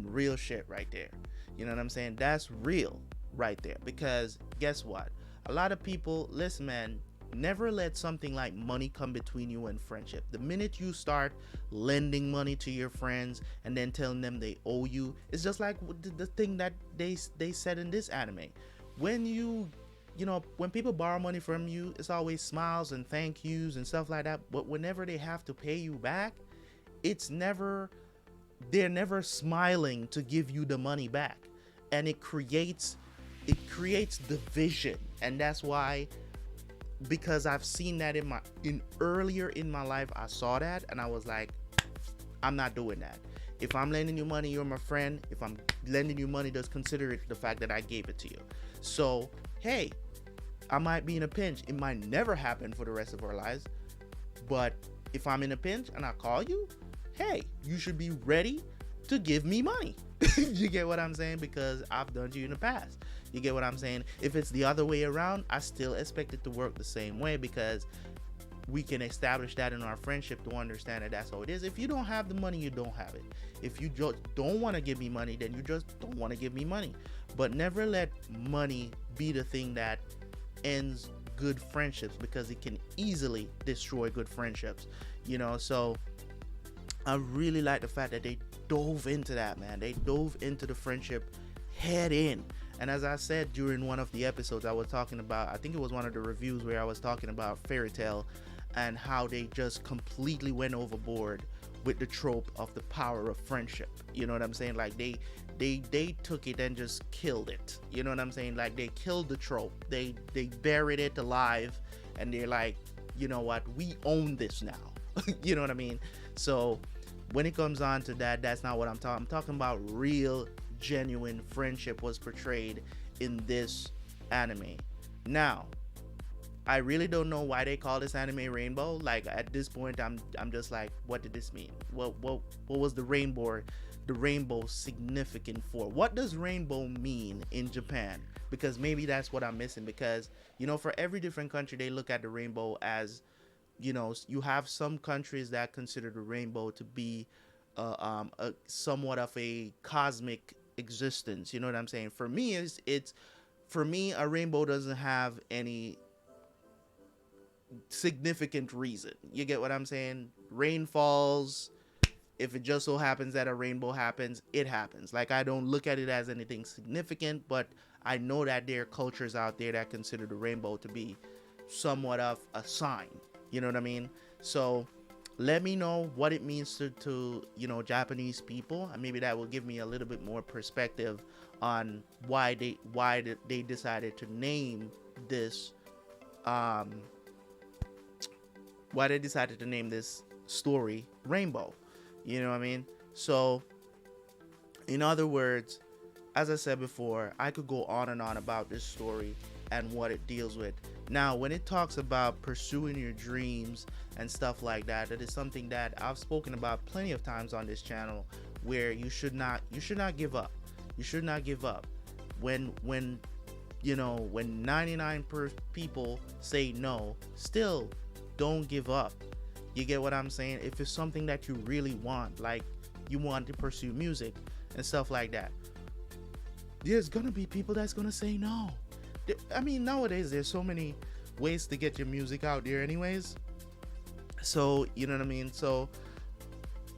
real shit right there." You know what I'm saying? That's real right there. Because guess what? A lot of people, listen, man, never let something like money come between you and friendship. The minute you start lending money to your friends and then telling them they owe you, it's just like the thing that they said in this anime. When you know, when people borrow money from you, it's always smiles and thank yous and stuff like that. But whenever they have to pay you back, they're never smiling to give you the money back. And it creates division. And that's why, because I've seen that earlier in my life, I saw that and I was like, I'm not doing that. If I'm lending you money, you're my friend. If I'm lending you money, just consider it the fact that I gave it to you. So, hey, I might be in a pinch. It might never happen for the rest of our lives. But if I'm in a pinch and I call you, hey, you should be ready to give me money. You get what I'm saying? Because I've done to you in the past. You get what I'm saying? If it's the other way around, I still expect it to work the same way, because we can establish that in our friendship to understand that that's how it is. If you don't have the money, you don't have it. If you just don't want to give me money, then you just don't want to give me money. But never let money be the thing that ends good friendships, because it can easily destroy good friendships. You know, so I really like the fact that they dove into that, man. They dove into the friendship head in. And as I said during one of the episodes, I was talking about, I think it was one of the reviews where I was talking about Fairy Tail and how they just completely went overboard with the trope of the power of friendship. You know what I'm saying? Like they took it and just killed it. You know what I'm saying? Like, they killed the trope. They buried it alive, and they're like, you know what? We own this now. You know what I mean? So when it comes on to that, that's not what I'm talking. I'm talking about real, genuine friendship was portrayed in this anime. Now, I really don't know why they call this anime rainbow. Like at this point, I'm just like, what did this mean? What was the rainbow significant for? What does rainbow mean in Japan? Because maybe that's what I'm missing. Because for every different country, they look at the rainbow as, you have some countries that consider the rainbow to be a somewhat of a cosmic existence. You know what I'm saying? For me, it's for me, a rainbow doesn't have any significant reason. You get what I'm saying? Rain falls. If it just so happens that a rainbow happens, it happens. Like, I don't look at it as anything significant, but I know that there are cultures out there that consider the rainbow to be somewhat of a sign. You know what I mean? So let me know what it means to Japanese people, and maybe that will give me a little bit more perspective on why they decided to name this um why they decided to name this story Rainbow. You know what I mean? So, in other words, as I said before, I could go on and on about this story and what it deals with. Now, when it talks about pursuing your dreams and stuff like that, that is something that I've spoken about plenty of times on this channel, where you should not give up. You should not give up. When 99 people say no, still don't give up. You get what I'm saying? If it's something that you really want, like you want to pursue music and stuff like that, there's gonna be people that's gonna say no. I mean, nowadays there's so many ways to get your music out there anyways. So, you know what I mean? So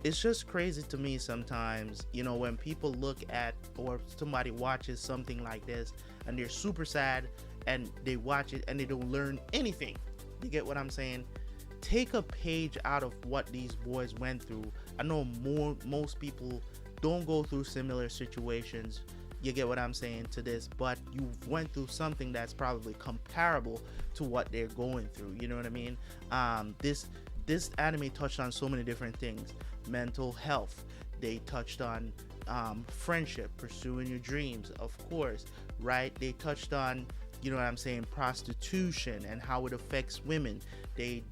it's just crazy to me sometimes, when people look at, or somebody watches something like this and they're super sad and they watch it and they don't learn anything. You get what I'm saying? Take a page out of what these boys went through. I know most people don't go through similar situations. You get what I'm saying to this, but you went through something that's probably comparable to what they're going through. You know what I mean? This anime touched on so many different things. Mental health. They touched on friendship, pursuing your dreams, of course, right? They touched on, you know what I'm saying, prostitution and how it affects women. They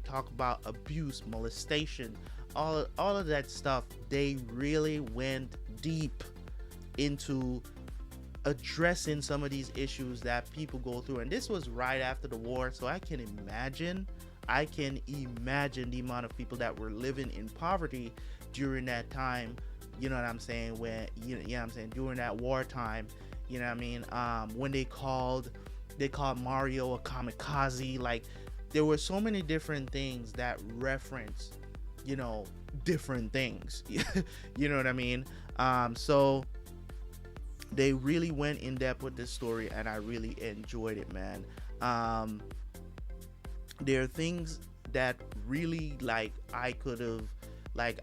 talk about abuse, molestation, all of that stuff. They really went deep into addressing some of these issues that people go through, and this was right after the war, so I can imagine the amount of people that were living in poverty during that time. You know what I'm saying? When during that wartime, you know what I mean? When they called Mario a kamikaze. Like, there were so many different things that reference, different things. You know what I mean? So they really went in depth with this story, and I really enjoyed it, man. There are things that really, like,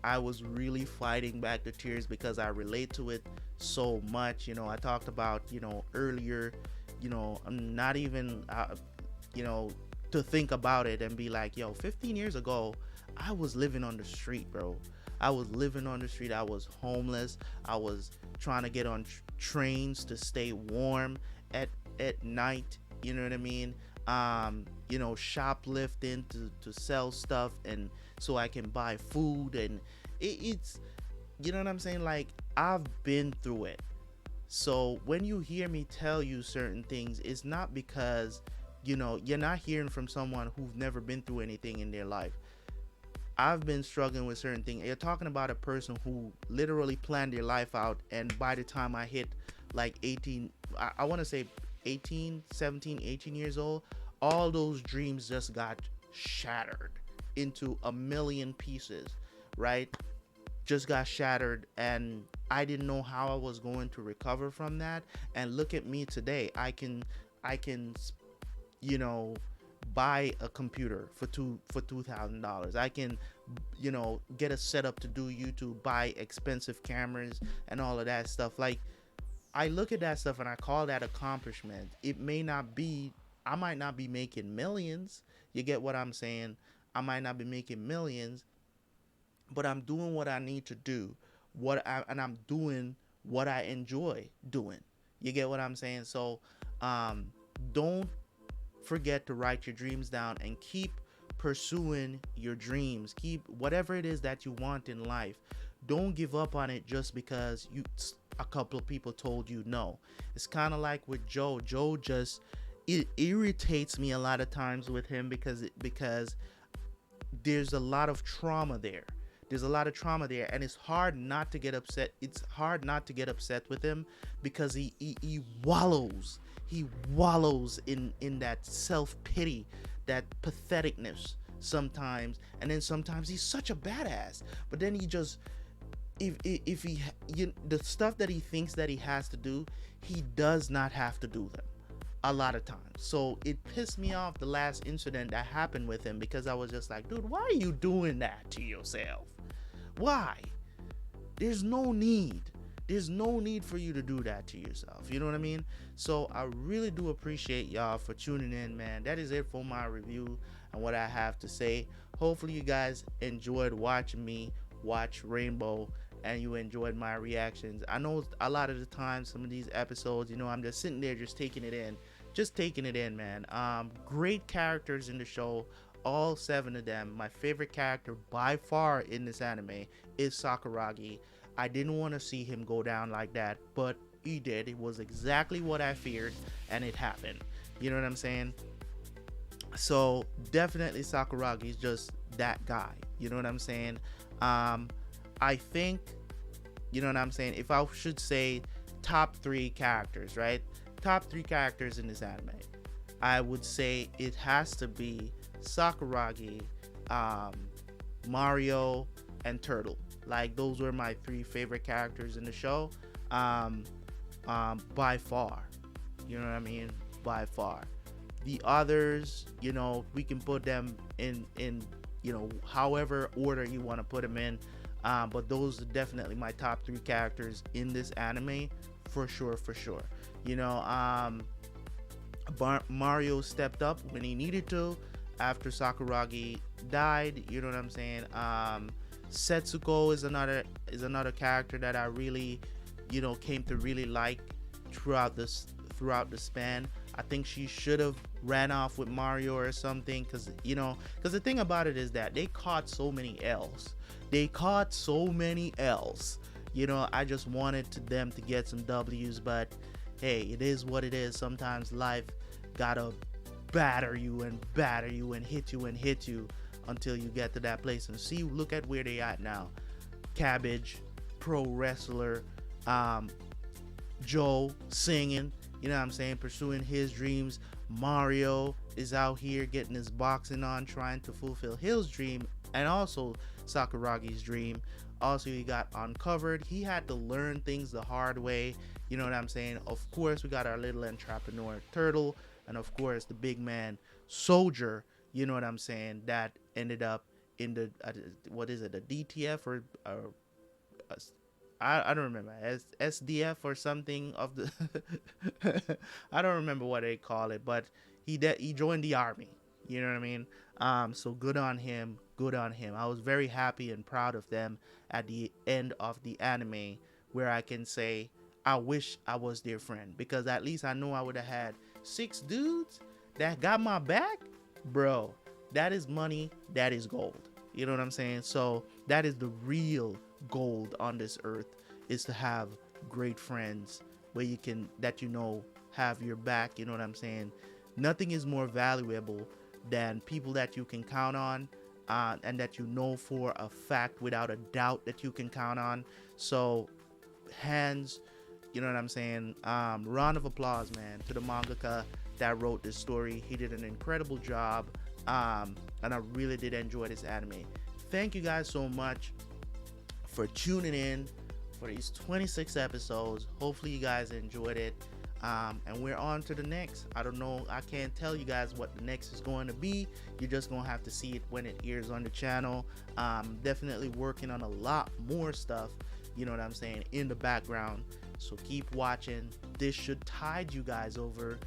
I was really fighting back the tears because I relate to it so much. I talked about, earlier, I'm not even, to think about it and be like, 15 years ago, I was living on the street, bro. I was living on the street. I was homeless. I was trying to get on trains to stay warm at night. You know what I mean? Shoplifting to sell stuff, and so I can buy food, and it's, you know what I'm saying? Like, I've been through it. So when you hear me tell you certain things, it's not because, you're not hearing from someone who's never been through anything in their life. I've been struggling with certain things. You're talking about a person who literally planned their life out, and by the time I hit like 18, I want to say 18 years old, all those dreams just got shattered into a million pieces, right? Just got shattered, and I didn't know how I was going to recover from that. And look at me today. I can buy a computer for $2,000. I can get a setup to do YouTube, buy expensive cameras and all of that stuff. Like, I look at that stuff and I call that accomplishment. I might not be making millions. You get what I'm saying? I might not be making millions, but I'm doing what I need to do. And I'm doing what I enjoy doing. You get what I'm saying? So, don't forget to write your dreams down and keep pursuing your dreams. Keep whatever it is that you want in life. Don't give up on it just because a couple of people told you no. It's kind of like with Joe. Joe just, it irritates me a lot of times with him because there's a lot of trauma there. There's a lot of trauma there, and it's hard not to get upset. It's hard not to get upset with him because he wallows. He wallows in that self-pity, that patheticness sometimes, and then sometimes he's such a badass. But then he just, if he, the stuff that he thinks that he has to do, he does not have to do them a lot of times. So it pissed me off, the last incident that happened with him, because I was just like, dude, why are you doing that to yourself? Why? There's no need. There's no need for you to do that to yourself. You know what I mean? So I really do appreciate y'all for tuning in, man. That is it for my review and what I have to say. Hopefully you guys enjoyed watching me watch Rainbow and you enjoyed my reactions. I know a lot of the time, some of these episodes, I'm just sitting there just taking it in. Just taking it in, man. Great characters in the show. All 7 of them. My favorite character by far in this anime is Sakuragi. I didn't want to see him go down like that, but he did. It was exactly what I feared, and it happened. You know what I'm saying? So definitely Sakuragi is just that guy. You know what I'm saying? I think, you know what I'm saying, if I should say top 3 characters, right? Top 3 characters in this anime, I would say it has to be Sakuragi, Mario, and Turtle. Like, those were my 3 favorite characters in the show, by far. You know what I mean? By far. The others, we can put them in however order you want to put them in. But those are definitely my top 3 characters in this anime, for sure. Mario stepped up when he needed to after Sakuragi died. You know what I'm saying? Setsuko is another character that I really, came to really like throughout the span. I think she should have ran off with Mario or something, because the thing about it is that they caught so many L's. I just wanted them to get some W's, but hey, it is what it is. Sometimes life gotta batter you and hit you until you get to that place. And see, look at where they at now. Cabbage, pro wrestler, Joe singing, pursuing his dreams. Mario is out here getting his boxing on, trying to fulfill his dream, and also Sakuragi's dream. Also, he got uncovered. He had to learn things the hard way. You know what I'm saying? Of course, we got our little entrepreneur Turtle, and of course the big man Soldier. You know what I'm saying? That ended up in the what is it? The DTF or I don't remember, SDF or something of the I don't remember what they call it, but he joined the army. You know what I mean? So good on him. I was very happy and proud of them at the end of the anime, where I can say I wish I was their friend, because at least I know I would have had 6 dudes that got my back. Bro, that is money, that is gold. You know what I'm saying? So that is the real gold on this earth, is to have great friends where have your back. You know what I'm saying? Nothing is more valuable than people that you can count on, and that for a fact, without a doubt, that you can count on. So hands, you know what I'm saying? Round of applause, man, to the mangaka that wrote this story. He did an incredible job, and I really did enjoy this anime. Thank you guys so much for tuning in for these 26 episodes. Hopefully you guys enjoyed it, and we're on to the next. I don't know, I can't tell you guys what the next is going to be. You're just gonna have to see it when it airs on the channel. Definitely working on a lot more stuff, you know what I'm saying, in the background. So keep watching. This should tide you guys over.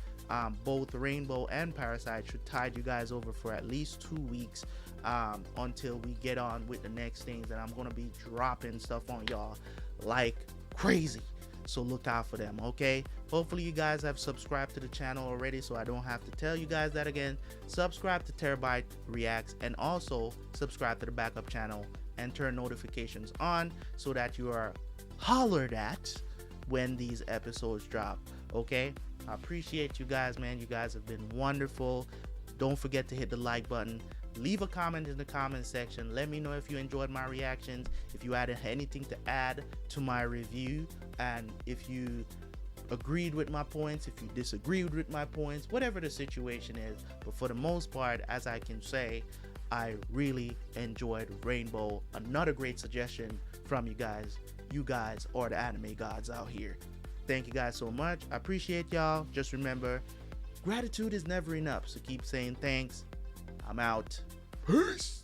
Both Rainbow and Parasite should tide you guys over for at least 2 weeks, until we get on with the next things. And I'm gonna be dropping stuff on y'all like crazy. so look out for them, okay? Hopefully you guys have subscribed to the channel already, so I don't have to tell you guys that again. Subscribe to Terabyte Reacts, and also subscribe to the backup channel and turn notifications on so that you are hollered at when these episodes drop, okay? I appreciate you guys, man. You guys have been wonderful. Don't forget to hit the like button. Leave a comment in the comment section. Let me know if you enjoyed my reactions, if you had anything to add to my review, and if you agreed with my points, if you disagreed with my points, whatever the situation is. But for the most part, as I can say, I really enjoyed Rainbow. Another great suggestion from you guys. You guys are the anime gods out here. Thank you guys so much. I appreciate y'all. Just remember, gratitude is never enough, so keep saying thanks. I'm out. Peace.